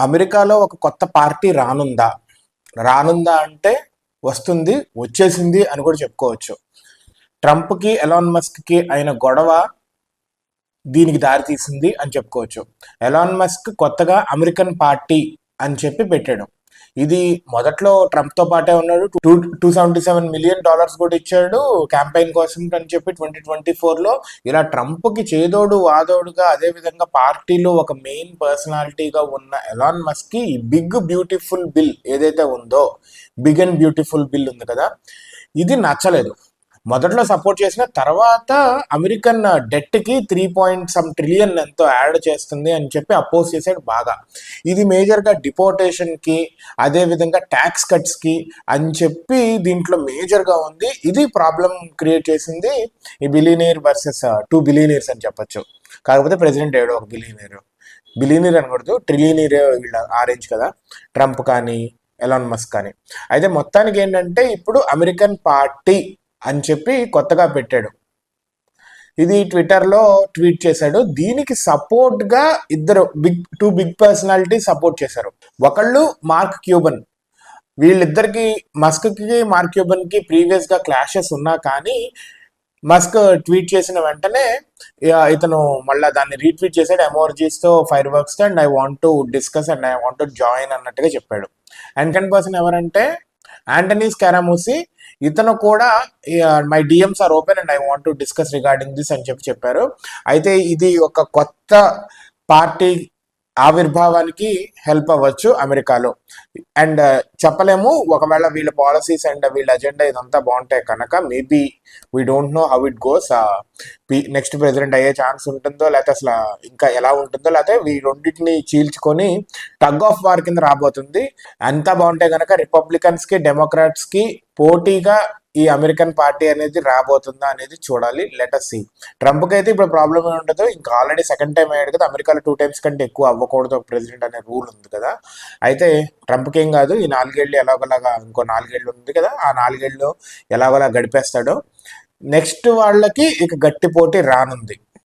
అమెరికాలో ఒక కొత్త పార్టీ రానుందా? రానుందా అంటే వస్తుంది, వచ్చేసింది అని కూడా చెప్పుకోవచ్చు. ట్రంప్కి ఎలాన్ మస్క్కి అయిన గొడవ దీనికి దారి తీసింది అని చెప్పుకోవచ్చు. ఎలాన్ మస్క్ కొత్తగా అమెరికన్ పార్టీ అని చెప్పి పెట్టాడు. ఇది మొదట్లో ట్రంప్తో పాటే ఉన్నాడు. $277 million కూడా ఇచ్చాడు క్యాంపెయిన్ కోసం అని చెప్పి 2024లో. ఇలా ట్రంప్కి చేదోడు వాదోడుగా, అదేవిధంగా పార్టీలో ఒక మెయిన్ పర్సనాలిటీగా ఉన్న ఎలాన్ మస్క్కి ఈ బిగ్ బ్యూటిఫుల్ బిల్ ఏదైతే ఉందో, బిగ్ అండ్ బ్యూటిఫుల్ బిల్ ఉంది కదా, ఇది నచ్చలేదు. మొదట్లో సపోర్ట్ చేసిన తర్వాత అమెరికన్ డెట్కి 3.some trillion ఎంతో యాడ్ చేస్తుంది అని చెప్పి అపోజ్ చేశాడు బాగా. ఇది మేజర్గా డిపోర్టేషన్కి, అదేవిధంగా ట్యాక్స్ కట్స్కి అని చెప్పి దీంట్లో మేజర్గా ఉంది. ఇది ప్రాబ్లం క్రియేట్ చేసింది ఈ బిలియనీర్ వర్సెస్ 2 billionaires అని చెప్పొచ్చు. కాకపోతే ప్రెసిడెంట్ ఏడో ఒక బిలియనీర్ అనకూడదు, ట్రిలియనీర్ వీళ్ళ ఆరెంజ్ కదా, ట్రంప్ కానీ ఎలాన్ మస్క్ కానీ. అయితే మొత్తానికి ఏంటంటే ఇప్పుడు అమెరికన్ పార్టీ అని చెప్పి కొత్తగా పెట్టాడు. ఇది ట్విట్టర్లో ట్వీట్ చేశాడు. దీనికి సపోర్ట్గా టూ బిగ్ పర్సనాలిటీ సపోర్ట్ చేశారు. ఒకళ్ళు మార్క్ క్యూబన్. వీళ్ళిద్దరికి, మస్క్కి మార్క్ క్యూబన్కి ప్రీవియస్గా క్లాషెస్ ఉన్నా కానీ మస్క్ ట్వీట్ చేసిన వెంటనే ఇతను మళ్ళీ దాన్ని రీట్వీట్ చేశాడు ఎమోర్జీస్తో, ఫైర్ వర్క్స్తో, and I want to discuss and I want to join అన్నట్టుగా చెప్పాడు. అండ్ 10% ఎవరంటే యాంటనీ స్కారామూసీ. ఇతను కూడా my DMs are open and I want to discuss regarding this అని చెప్పారు. అయితే ఇది ఒక కొత్త పార్టీ ఆవిర్భావానికి హెల్ప్ అవ్వచ్చు అమెరికాలో. అండ్ చెప్పలేము, ఒకవేళ వీళ్ళ పాలసీస్ అండ్ వీళ్ళ అజెండా ఇదంతా బాగుంటాయి కనుక maybe we don't know how it goes. Next president అయ్యే ఛాన్స్ ఉంటుందో, లేకపోతే అసలు ఇంకా ఎలా ఉంటుందో, లేకపోతే ఈ రెండింటిని చీల్చుకొని టగ్ ఆఫ్ వార్ కింద రాబోతుంది. అంతా బాగుంటే కనుక రిపబ్లికన్స్కి, డెమోక్రాట్స్కి పోటీగా ఈ అమెరికన్ పార్టీ అనేది రాబోతుందా అనేది చూడాలి. Let us see. ట్రంప్కి అయితే ఇప్పుడు ప్రాబ్లం ఏమి ఉండదు, ఇంకా ఆల్రెడీ సెకండ్ టైం అయ్యాడు కదా. అమెరికాలో 2 times కంటే ఎక్కువ అవ్వకూడదు ఒక ప్రెసిడెంట్ అనే రూల్ ఉంది కదా. అయితే ట్రంప్కి ఏం కాదు, ఈ 4 ఏళ్ళు ఎలాగోలాగా, ఇంకో 4 ఏళ్ళు ఉంది కదా, ఆ 4 ఏళ్ళు ఎలాగోలా గడిపేస్తాడో. నెక్స్ట్ వాళ్ళకి ఇక గట్టి పోటీ రానుంది.